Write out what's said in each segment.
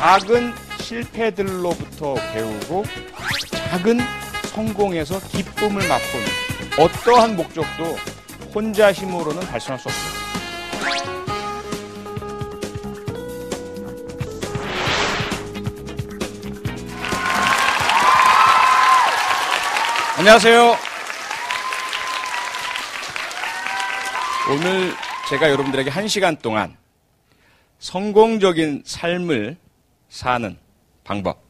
작은 실패들로부터 배우고 작은 성공에서 기쁨을 맛보는 어떠한 목적도 혼자 힘으로는 달성할 수 없습니다. 안녕하세요. 오늘 제가 여러분들에게 1시간 동안 성공적인 삶을 사는 방법,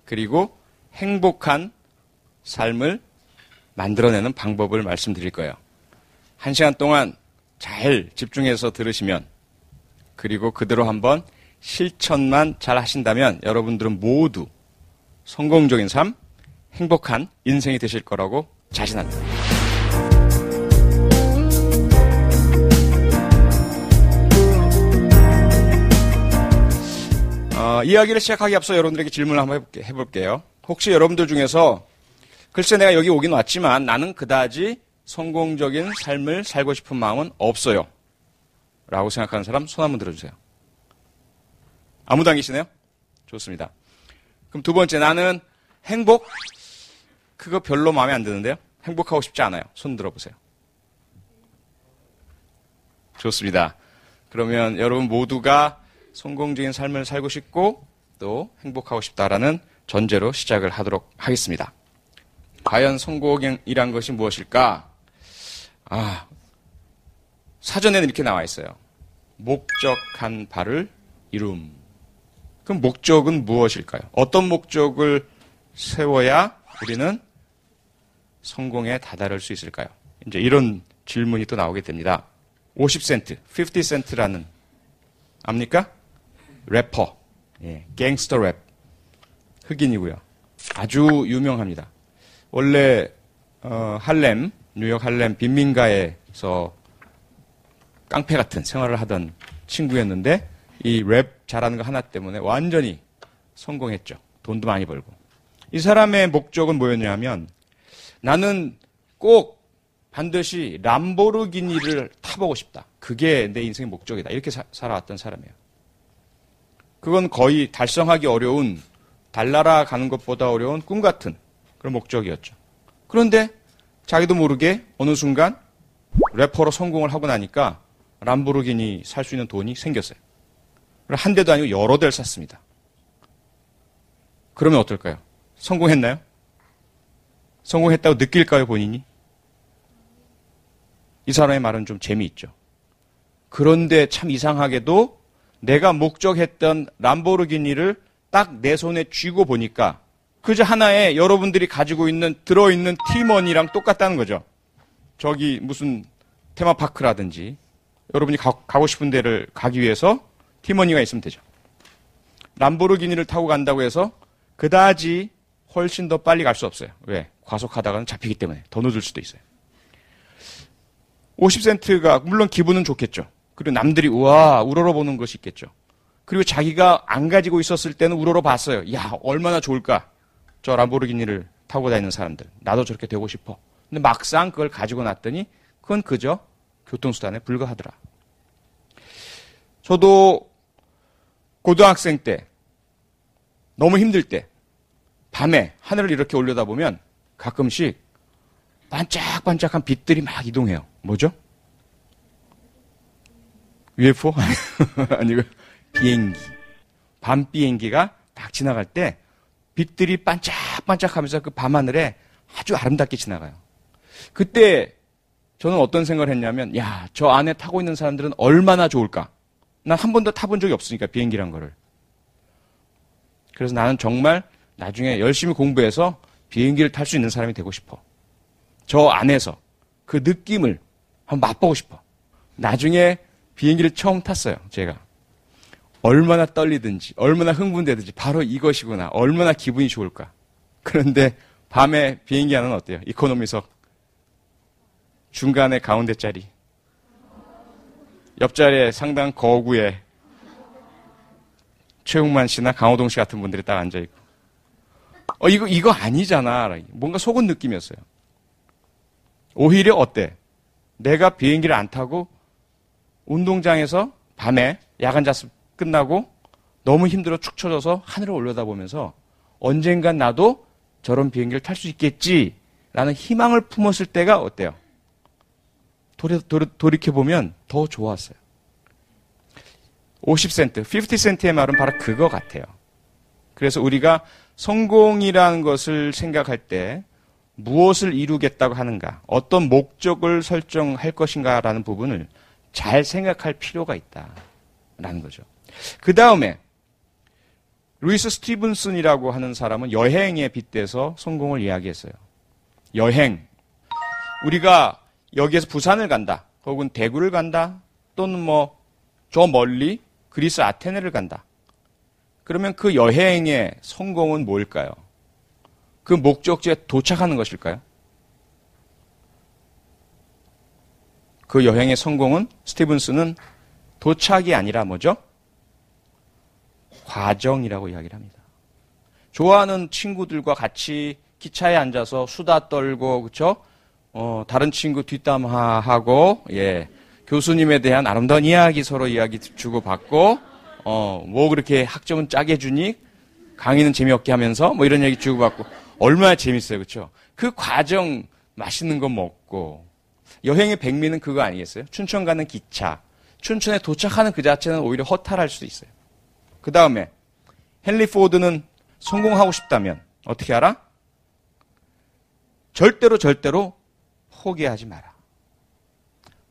그리고 행복한 삶을 만들어내는 방법을 말씀드릴 거예요. 1시간 동안 잘 집중해서 들으시면, 그리고 그대로 한번 실천만 잘 하신다면 여러분들은 모두 성공적인 삶, 행복한 인생이 되실 거라고 자신합니다. 이야기를 시작하기 앞서 여러분들에게 질문을 한번 해볼게요. 혹시 여러분들 중에서 글쎄 내가 여기 오긴 왔지만 나는 그다지 성공적인 삶을 살고 싶은 마음은 없어요 라고 생각하는 사람 손 한번 들어주세요. 아무도 안 계시네요? 좋습니다. 그럼 두 번째, 나는 행복? 그거 별로 마음에 안 드는데요? 행복하고 싶지 않아요. 손 들어보세요. 좋습니다. 그러면 여러분 모두가 성공적인 삶을 살고 싶고 또 행복하고 싶다라는 전제로 시작을 하도록 하겠습니다. 과연 성공이란 것이 무엇일까? 사전에는 이렇게 나와 있어요. 목적한 바를 이룸. 그럼 목적은 무엇일까요? 어떤 목적을 세워야 우리는 성공에 다다를 수 있을까요? 이제 이런 질문이 또 나오게 됩니다. 50센트, 50센트라는 압니까? 래퍼, 갱스터 랩, 흑인이고요. 아주 유명합니다. 원래 할렘, 뉴욕 할렘 빈민가에서 깡패 같은 생활을 하던 친구였는데 이 랩 잘하는 거 하나 때문에 완전히 성공했죠. 돈도 많이 벌고. 이 사람의 목적은 뭐였냐면 나는 꼭 반드시 람보르기니를 타보고 싶다. 그게 내 인생의 목적이다. 이렇게 살아왔던 사람이에요. 그건 거의 달성하기 어려운, 달나라 가는 것보다 어려운 꿈 같은 그런 목적이었죠. 그런데 자기도 모르게 어느 순간 래퍼로 성공을 하고 나니까 람보르기니 살 수 있는 돈이 생겼어요. 한 대도 아니고 여러 대를 샀습니다. 그러면 어떨까요? 성공했나요? 성공했다고 느낄까요, 본인이? 이 사람의 말은 좀 재미있죠. 그런데 참 이상하게도 내가 목적했던 람보르기니를 딱 내 손에 쥐고 보니까 그저 하나의 여러분들이 가지고 있는 들어있는 티머니랑 똑같다는 거죠. 저기 무슨 테마파크라든지 여러분이 가고 싶은 데를 가기 위해서 티머니가 있으면 되죠. 람보르기니를 타고 간다고 해서 그다지 훨씬 더 빨리 갈 수 없어요. 왜? 과속하다가는 잡히기 때문에 더 늦을 수도 있어요. 50센트가 물론 기분은 좋겠죠. 그리고 남들이 우와 우러러보는 것이 있겠죠. 그리고 자기가 안 가지고 있었을 때는 우러러봤어요. 야 얼마나 좋을까. 저 람보르기니를 타고 다니는 사람들. 나도 저렇게 되고 싶어. 근데 막상 그걸 가지고 났더니 그건 그저 교통수단에 불과하더라. 저도 고등학생 때 너무 힘들 때 밤에 하늘을 이렇게 올려다보면 가끔씩 반짝반짝한 빛들이 막 이동해요. 뭐죠? UFO? 아니고 비행기. 밤 비행기가 딱 지나갈 때 빛들이 반짝반짝하면서 그 밤하늘에 아주 아름답게 지나가요. 그때 저는 어떤 생각을 했냐면 야, 저 안에 타고 있는 사람들은 얼마나 좋을까? 난 한 번도 타본 적이 없으니까 비행기란 거를. 그래서 나는 정말 나중에 열심히 공부해서 비행기를 탈 수 있는 사람이 되고 싶어. 저 안에서 그 느낌을 한번 맛보고 싶어. 나중에 비행기를 처음 탔어요, 제가. 얼마나 떨리든지, 얼마나 흥분되든지 바로 이것이구나. 얼마나 기분이 좋을까. 그런데 밤에 비행기 안은 어때요? 이코노미석. 중간에 가운데 자리. 옆자리에 상당 거구에 최웅만 씨나 강호동 씨 같은 분들이 딱 앉아있고. 이거 아니잖아. 뭔가 속은 느낌이었어요. 오히려 어때? 내가 비행기를 안 타고 운동장에서 밤에 야간 자습 끝나고 너무 힘들어 축 처져서 하늘을 올려다보면서 언젠간 나도 저런 비행기를 탈 수 있겠지라는 희망을 품었을 때가 어때요? 돌이켜보면 더 좋았어요. 50센트, 50센트의 말은 바로 그거 같아요. 그래서 우리가 성공이라는 것을 생각할 때 무엇을 이루겠다고 하는가, 어떤 목적을 설정할 것인가라는 부분을 잘 생각할 필요가 있다라는 거죠. 그 다음에 루이스 스티븐슨이라고 하는 사람은 여행에 빗대서 성공을 이야기했어요. 여행. 우리가 여기에서 부산을 간다, 혹은 대구를 간다, 또는 뭐 저 멀리 그리스 아테네를 간다. 그러면 그 여행의 성공은 뭘까요? 그 목적지에 도착하는 것일까요? 그 여행의 성공은 스티븐슨은 도착이 아니라 뭐죠? 과정이라고 이야기를 합니다. 좋아하는 친구들과 같이 기차에 앉아서 수다 떨고, 그쵸? 다른 친구 뒷담화하고, 예. 교수님에 대한 아름다운 이야기 서로 이야기 주고받고, 뭐 그렇게 학점은 짜게 주니 강의는 재미없게 하면서 뭐 이런 얘기 주고받고 얼마나 재밌어요. 그렇죠? 그 과정 맛있는 거 먹고 여행의 백미는 그거 아니겠어요? 춘천 가는 기차. 춘천에 도착하는 그 자체는 오히려 허탈할 수도 있어요. 그 다음에 헨리 포드는 성공하고 싶다면 어떻게 하라? 절대로 포기하지 마라.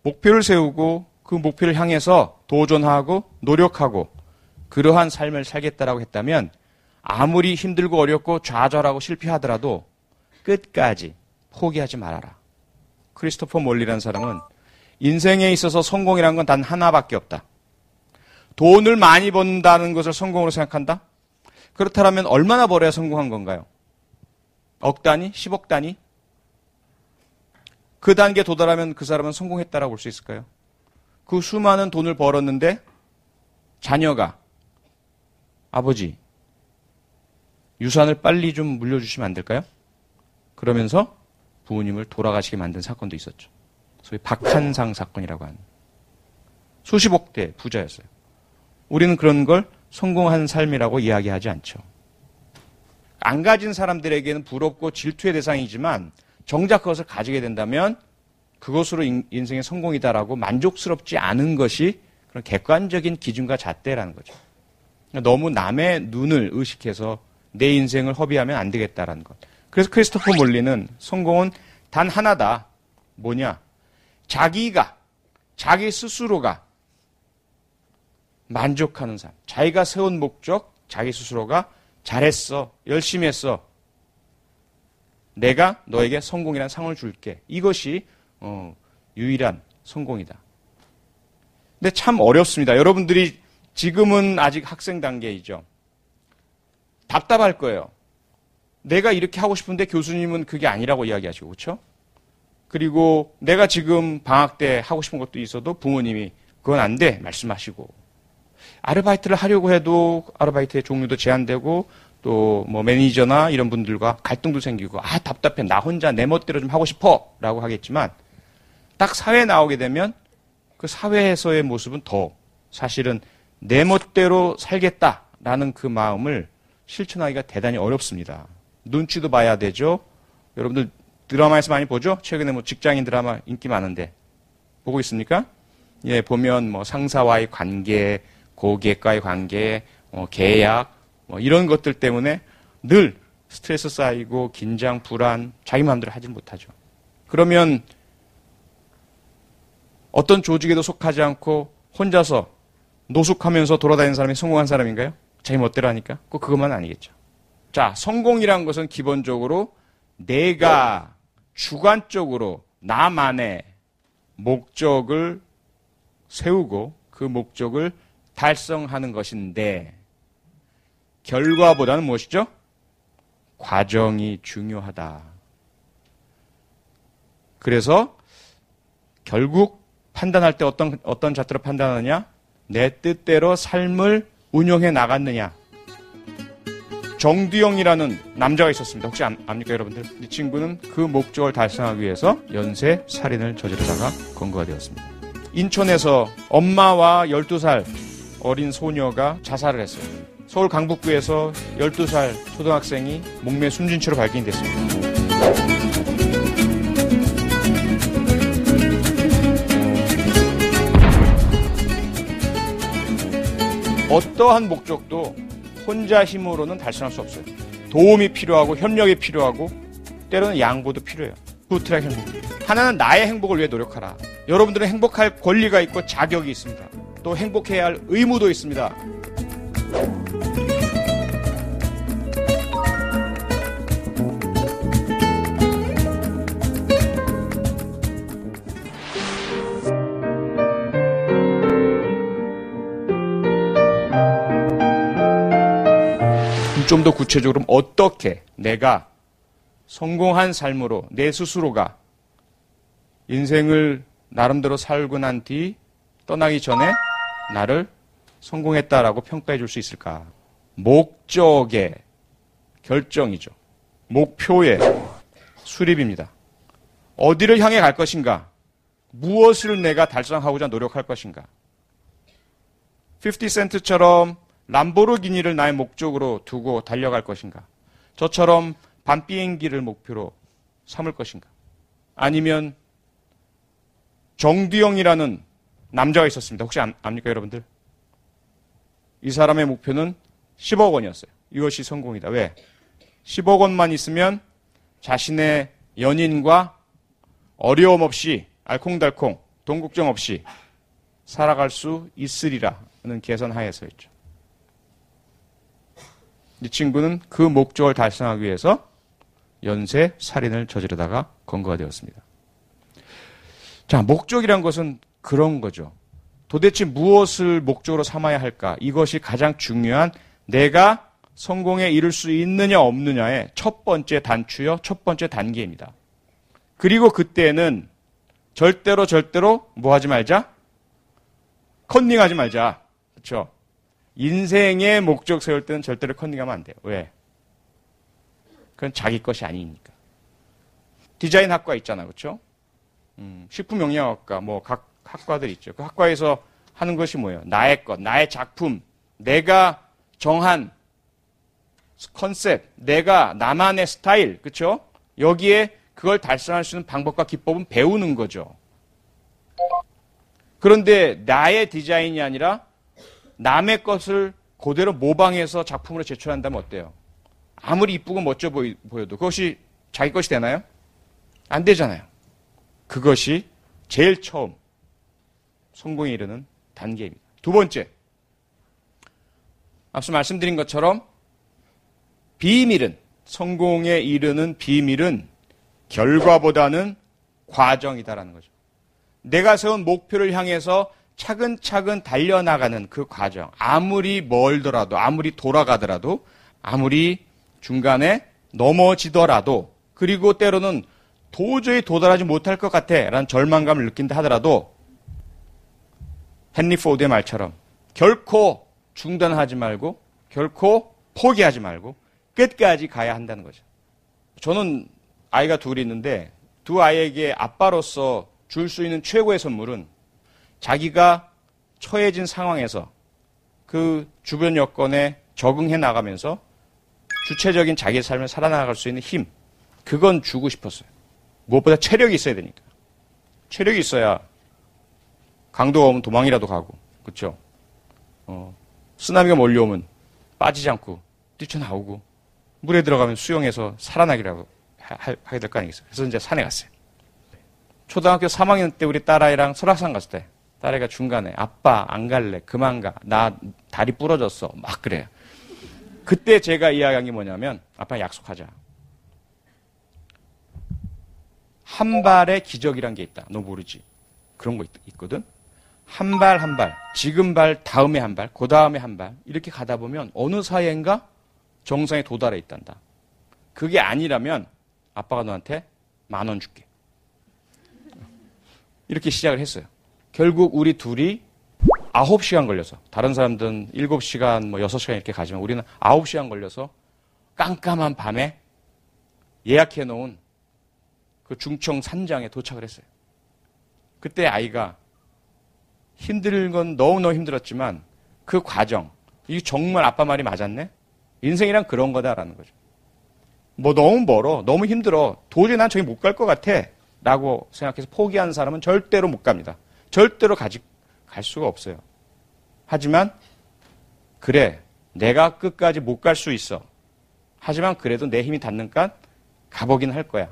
목표를 세우고 그 목표를 향해서 도전하고 노력하고 그러한 삶을 살겠다라고 했다면 아무리 힘들고 어렵고 좌절하고 실패하더라도 끝까지 포기하지 말아라. 크리스토퍼 몰리라는 사람은 인생에 있어서 성공이라는 건 단 하나밖에 없다. 돈을 많이 번다는 것을 성공으로 생각한다? 그렇다면 얼마나 벌어야 성공한 건가요? 억 단위? 10억 단위? 그 단계에 도달하면 그 사람은 성공했다라고 볼 수 있을까요? 그 수많은 돈을 벌었는데 자녀가 아버지 유산을 빨리 좀 물려주시면 안 될까요? 그러면서 부모님을 돌아가시게 만든 사건도 있었죠. 소위 박한상 사건이라고 하는. 수십억 대 부자였어요. 우리는 그런 걸 성공한 삶이라고 이야기하지 않죠. 안 가진 사람들에게는 부럽고 질투의 대상이지만 정작 그것을 가지게 된다면 그것으로 인생의 성공이다라고 만족스럽지 않은 것이 그런 객관적인 기준과 잣대라는 거죠. 너무 남의 눈을 의식해서 내 인생을 허비하면 안 되겠다라는 것. 그래서 크리스토퍼 몰리는 성공은 단 하나다. 뭐냐? 자기 스스로가 만족하는 삶. 자기가 세운 목적, 자기 스스로가 잘했어, 열심히 했어. 내가 너에게 성공이라는 상을 줄게. 이것이 유일한 성공이다. 근데 참 어렵습니다. 여러분들이 지금은 아직 학생 단계이죠. 답답할 거예요. 내가 이렇게 하고 싶은데 교수님은 그게 아니라고 이야기하시고, 그렇죠? 그리고 내가 지금 방학 때 하고 싶은 것도 있어도 부모님이 그건 안 돼 말씀하시고, 아르바이트를 하려고 해도 아르바이트의 종류도 제한되고, 또 뭐 매니저나 이런 분들과 갈등도 생기고, 아 답답해, 나 혼자 내 멋대로 좀 하고 싶어 라고 하겠지만, 딱 사회에 나오게 되면 그 사회에서의 모습은 더 사실은 내 멋대로 살겠다라는 그 마음을 실천하기가 대단히 어렵습니다. 눈치도 봐야 되죠. 여러분들 드라마에서 많이 보죠? 최근에 뭐 직장인 드라마 인기 많은데 보고 있습니까? 예, 보면 뭐 상사와의 관계, 고객과의 관계, 계약, 뭐 이런 것들 때문에 늘 스트레스 쌓이고 긴장, 불안, 자기 마음대로 하지 못하죠. 그러면 어떤 조직에도 속하지 않고 혼자서 노숙하면서 돌아다니는 사람이 성공한 사람인가요? 자기 멋대로 하니까? 꼭 그것만 아니겠죠. 자, 성공이란 것은 기본적으로 내가 주관적으로 나만의 목적을 세우고 그 목적을 달성하는 것인데, 결과보다는 무엇이죠? 과정이 중요하다. 그래서 결국 판단할 때 어떤 잣대로 판단하느냐? 내 뜻대로 삶을 운영해 나갔느냐? 정두영이라는 남자가 있었습니다. 혹시 압니까, 여러분들? 이 친구는 그 목적을 달성하기 위해서 연쇄 살인을 저지르다가 검거가 되었습니다. 인천에서 엄마와 12살 어린 소녀가 자살을 했어요. 서울 강북구에서 12살 초등학생이 목매 숨진 채로 발견이 됐습니다. 어떠한 목적도 혼자 힘으로는 달성할 수 없어요. 도움이 필요하고 협력이 필요하고 때로는 양보도 필요해요. 투트랙 행복. 하나는 나의 행복을 위해 노력하라. 여러분들은 행복할 권리가 있고 자격이 있습니다. 또 행복해야 할 의무도 있습니다. 좀 더 구체적으로 어떻게 내가 성공한 삶으로 내 스스로가 인생을 나름대로 살고 난 뒤 떠나기 전에 나를 성공했다라고 평가해 줄 수 있을까? 목적의 결정이죠. 목표의 수립입니다. 어디를 향해 갈 것인가? 무엇을 내가 달성하고자 노력할 것인가? 50센트처럼 람보르기니를 나의 목적으로 두고 달려갈 것인가? 저처럼 밤 비행기를 목표로 삼을 것인가? 아니면 정두영이라는 남자가 있었습니다. 혹시 압니까, 여러분들? 이 사람의 목표는 10억 원이었어요. 이것이 성공이다. 왜? 10억 원만 있으면 자신의 연인과 어려움 없이 알콩달콩 돈 걱정 없이 살아갈 수 있으리라는 계산하에서였죠. 이 친구는 그 목적을 달성하기 위해서 연쇄 살인을 저지르다가 검거가 되었습니다. 자, 목적이란 것은 그런 거죠. 도대체 무엇을 목적으로 삼아야 할까? 이것이 가장 중요한 내가 성공에 이를 수 있느냐 없느냐의 첫 번째 단추요, 첫 번째 단계입니다. 그리고 그때는 절대로 뭐 하지 말자? 컨닝하지 말자. 그렇죠? 인생의 목적 세울 때는 절대로 컨닝하면 안 돼요. 왜? 그건 자기 것이 아니니까. 디자인 학과 있잖아, 그렇죠? 식품영양학과 뭐 각 학과들 있죠. 그 학과에서 하는 것이 뭐예요? 나의 것, 나의 작품, 내가 정한 컨셉, 내가 나만의 스타일, 그렇죠? 여기에 그걸 달성할 수 있는 방법과 기법은 배우는 거죠. 그런데 나의 디자인이 아니라 남의 것을 그대로 모방해서 작품으로 제출한다면 어때요? 아무리 이쁘고 멋져 보여도 그것이 자기 것이 되나요? 안 되잖아요. 그것이 제일 처음 성공에 이르는 단계입니다. 두 번째, 앞서 말씀드린 것처럼 비밀은, 성공에 이르는 비밀은 결과보다는 과정이다라는 거죠. 내가 세운 목표를 향해서 차근차근 달려나가는 그 과정, 아무리 멀더라도, 아무리 돌아가더라도, 아무리 중간에 넘어지더라도, 그리고 때로는 도저히 도달하지 못할 것 같아 라는 절망감을 느낀다 하더라도 헨리 포드의 말처럼 결코 중단하지 말고 결코 포기하지 말고 끝까지 가야 한다는 거죠. 저는 아이가 둘이 있는데 두 아이에게 아빠로서 줄 수 있는 최고의 선물은 자기가 처해진 상황에서 그 주변 여건에 적응해 나가면서 주체적인 자기의 삶을 살아나갈 수 있는 힘, 그건 주고 싶었어요. 무엇보다 체력이 있어야 되니까. 체력이 있어야 강도가 오면 도망이라도 가고, 그렇죠? 쓰나미가 몰려오면 빠지지 않고 뛰쳐나오고 물에 들어가면 수영해서 살아나기라고 하게 될 거 아니겠어요? 그래서 이제 산에 갔어요. 초등학교 3학년 때 우리 딸아이랑 설악산 갔을 때 딸아이가 중간에 아빠 안 갈래, 그만 가, 나 다리 부러졌어, 막 그래요. 그때 제가 이야기한 게 뭐냐면 아빠 약속하자. 한 발의 기적이란 게 있다. 너 모르지? 그런 거 있거든. 한 발 한 발, 지금 발, 다음에 한 발, 그 다음에 한 발 이렇게 가다 보면 어느 사이엔가 정상에 도달해 있단다. 그게 아니라면 아빠가 너한테 10,000원 줄게. 이렇게 시작을 했어요. 결국 우리 둘이 9시간 걸려서, 다른 사람들은 7시간, 6시간 이렇게 가지만 우리는 9시간 걸려서 깜깜한 밤에 예약해 놓은 그 중청 산장에 도착을 했어요. 그때 아이가 힘든 건 너무너무 힘들었지만 그 과정. 이게 정말 아빠 말이 맞았네? 인생이란 그런 거다라는 거죠. 뭐 너무 멀어. 너무 힘들어. 도저히 난 저기 못 갈 것 같아. 라고 생각해서 포기하는 사람은 절대로 못 갑니다. 절대로 갈 수가 없어요. 하지만 그래. 내가 끝까지 못 갈 수 있어. 하지만 그래도 내 힘이 닿는까 가보긴 할 거야.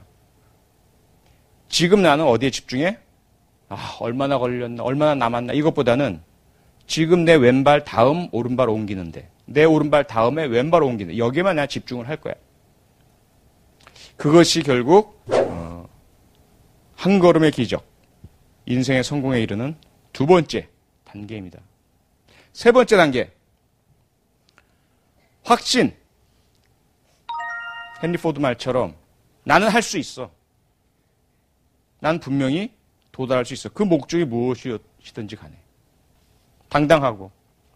지금 나는 어디에 집중해? 얼마나 걸렸나, 얼마나 남았나 이것보다는 지금 내 왼발 다음 오른발 옮기는데 내 오른발 다음에 왼발 옮기는데 여기에만 내가 집중을 할 거야. 그것이 결국 한 걸음의 기적, 인생의 성공에 이르는 두 번째 단계입니다. 세 번째 단계, 확신. 헨리 포드 말처럼 나는 할 수 있어. 난 분명히 도달할 수 있어. 그 목적이 무엇이든지 간에. 당당하고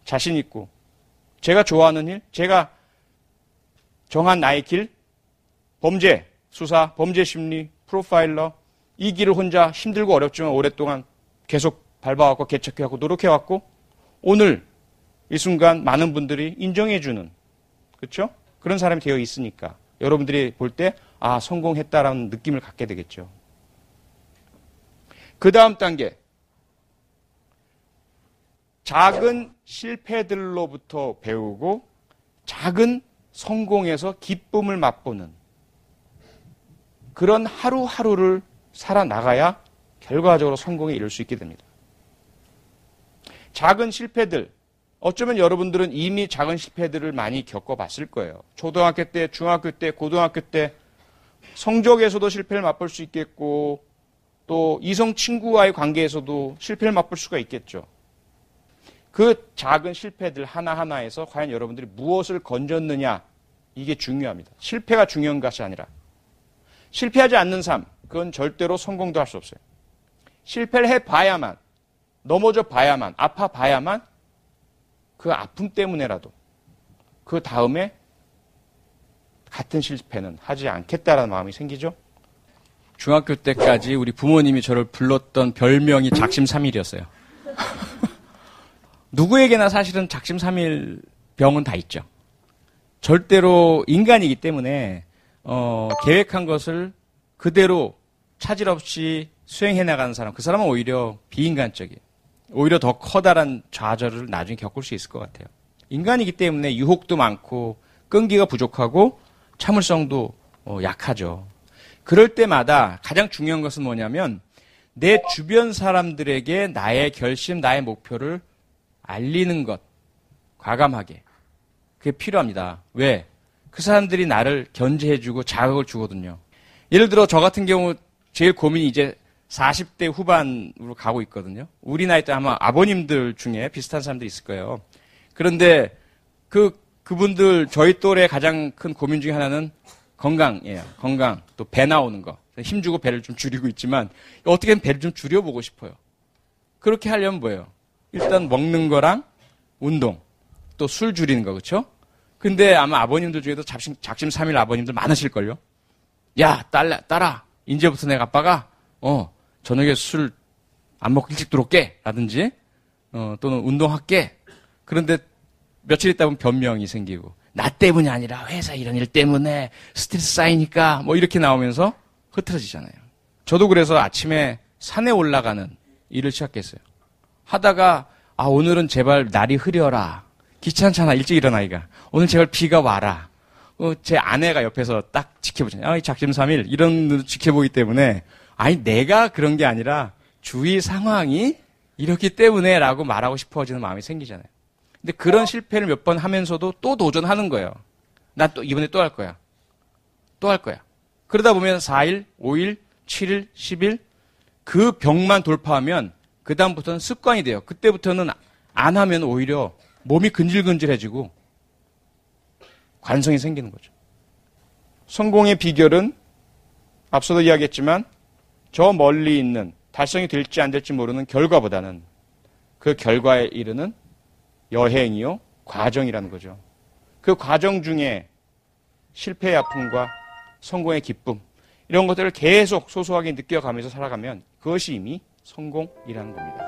자신 있고 제가 좋아하는 일, 제가 정한 나의 길, 범죄, 수사, 범죄 심리, 프로파일러, 이 길을 혼자 힘들고 어렵지만 오랫동안 계속 밟아왔고 개척해왔고 노력해왔고 오늘 이 순간 많은 분들이 인정해주는, 그렇죠? 그런 사람이 되어 있으니까 여러분들이 볼 때 성공했다라는 느낌을 갖게 되겠죠. 그 다음 단계, 작은 실패들로부터 배우고 작은 성공에서 기쁨을 맛보는 그런 하루하루를 살아나가야 결과적으로 성공에 이를 수 있게 됩니다. 작은 실패들, 어쩌면 여러분들은 이미 작은 실패들을 많이 겪어봤을 거예요. 초등학교 때, 중학교 때, 고등학교 때 성적에서도 실패를 맛볼 수 있겠고 또 이성 친구와의 관계에서도 실패를 맛볼 수가 있겠죠. 그 작은 실패들 하나하나에서 과연 여러분들이 무엇을 건졌느냐, 이게 중요합니다. 실패가 중요한 것이 아니라 실패하지 않는 삶, 그건 절대로 성공도 할 수 없어요. 실패를 해봐야만, 넘어져 봐야만, 아파 봐야만 그 아픔 때문에라도 그 다음에 같은 실패는 하지 않겠다라는 마음이 생기죠. 중학교 때까지 우리 부모님이 저를 불렀던 별명이 작심삼일이었어요. 누구에게나 사실은 작심삼일 병은 다 있죠. 절대로 인간이기 때문에 계획한 것을 그대로 차질 없이 수행해 나가는 사람, 그 사람은 오히려 비인간적이에요. 오히려 더 커다란 좌절을 나중에 겪을 수 있을 것 같아요. 인간이기 때문에 유혹도 많고 끈기가 부족하고 참을성도 약하죠. 그럴 때마다 가장 중요한 것은 뭐냐면 내 주변 사람들에게 나의 결심, 나의 목표를 알리는 것, 과감하게. 그게 필요합니다. 왜? 그 사람들이 나를 견제해주고 자극을 주거든요. 예를 들어 저 같은 경우 제일 고민이 이제 40대 후반으로 가고 있거든요. 우리 나이 때 아마 아버님들 중에 비슷한 사람들이 있을 거예요. 그런데 그분들 저희 또래 가장 큰 고민 중에 하나는 건강이에요. 건강. 또 배 나오는 거. 힘주고 배를 좀 줄이고 있지만 어떻게든 배를 좀 줄여보고 싶어요. 그렇게 하려면 뭐예요? 일단 먹는 거랑 운동. 또 술 줄이는 거, 그렇죠? 근데 아마 아버님들 중에도 작심삼일 아버님들 많으실걸요? 야, 딸아. 이제부터 내가 아빠가 저녁에 술 안 먹고 일찍 들어올게. 라든지 또는 운동할게. 그런데 며칠 있다 보면 변명이 생기고 나 때문이 아니라 회사 이런 일 때문에 스트레스 쌓이니까 뭐 이렇게 나오면서 흐트러지잖아요. 저도 그래서 아침에 산에 올라가는 일을 시작했어요. 하다가 오늘은 제발 날이 흐려라. 귀찮잖아. 일찍 일어나기가. 오늘 제발 비가 와라. 제 아내가 옆에서 딱 지켜보잖아요. 작심삼일 이런 걸 지켜보기 때문에 내가 그런 게 아니라 주위 상황이 이렇기 때문에 라고 말하고 싶어지는 마음이 생기잖아요. 근데 그런 실패를 몇 번 하면서도 또 도전하는 거예요. 난 또 이번에 또 할 거야. 또 할 거야. 그러다 보면 4일, 5일, 7일, 10일 그 벽만 돌파하면 그 다음부터는 습관이 돼요. 그때부터는 안 하면 오히려 몸이 근질근질해지고 관성이 생기는 거죠. 성공의 비결은 앞서도 이야기했지만 저 멀리 있는 달성이 될지 안 될지 모르는 결과보다는 그 결과에 이르는 여행이요, 과정이라는 거죠. 그 과정 중에 실패의 아픔과 성공의 기쁨, 이런 것들을 계속 소소하게 느껴가면서 살아가면 그것이 이미 성공이라는 겁니다.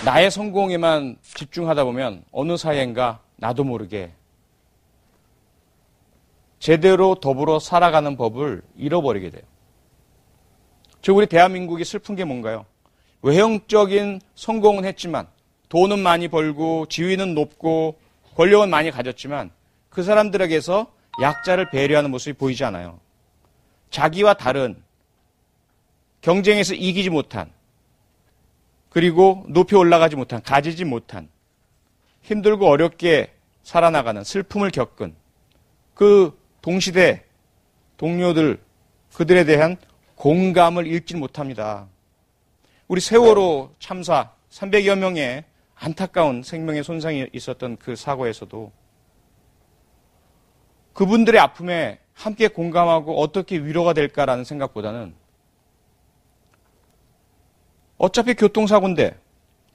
나의 성공에만 집중하다 보면 어느 사이인가 나도 모르게 제대로 더불어 살아가는 법을 잃어버리게 돼요. 즉 우리 대한민국이 슬픈 게 뭔가요? 외형적인 성공은 했지만 돈은 많이 벌고 지위는 높고 권력은 많이 가졌지만 그 사람들에게서 약자를 배려하는 모습이 보이지 않아요. 자기와 다른 경쟁에서 이기지 못한 그리고 높이 올라가지 못한 가지지 못한 힘들고 어렵게 살아나가는 슬픔을 겪은 그 동시대 동료들 그들에 대한 공감을 잃지 못합니다. 우리 세월호 참사 300여 명의 안타까운 생명의 손상이 있었던 그 사고에서도 그분들의 아픔에 함께 공감하고 어떻게 위로가 될까라는 생각보다는 어차피 교통사고인데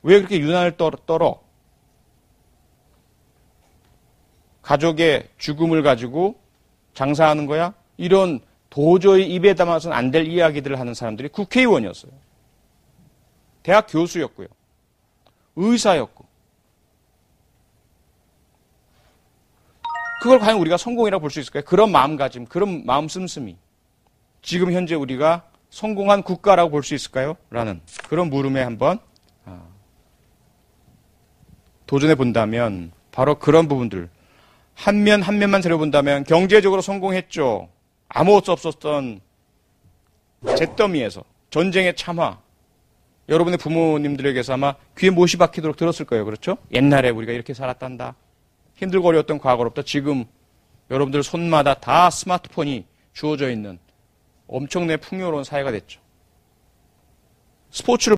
왜 그렇게 유난을 떨어? 가족의 죽음을 가지고 장사하는 거야? 이런 도저히 입에 담아서는 안 될 이야기들을 하는 사람들이 국회의원이었어요. 대학 교수였고요. 의사였고. 그걸 과연 우리가 성공이라고 볼 수 있을까요? 그런 마음가짐, 그런 마음 씀씀이 지금 현재 우리가 성공한 국가라고 볼 수 있을까요? 라는 그런 물음에 한번 도전해 본다면 바로 그런 부분들 한 면만 들여본다면 경제적으로 성공했죠. 아무것도 없었던 잿더미에서 전쟁의 참화 여러분의 부모님들에게서 아마 귀에 못이 박히도록 들었을 거예요. 그렇죠? 옛날에 우리가 이렇게 살았단다. 힘들고 어려웠던 과거로부터 지금 여러분들 손마다 다 스마트폰이 주어져 있는 엄청나게 풍요로운 사회가 됐죠. 스포츠를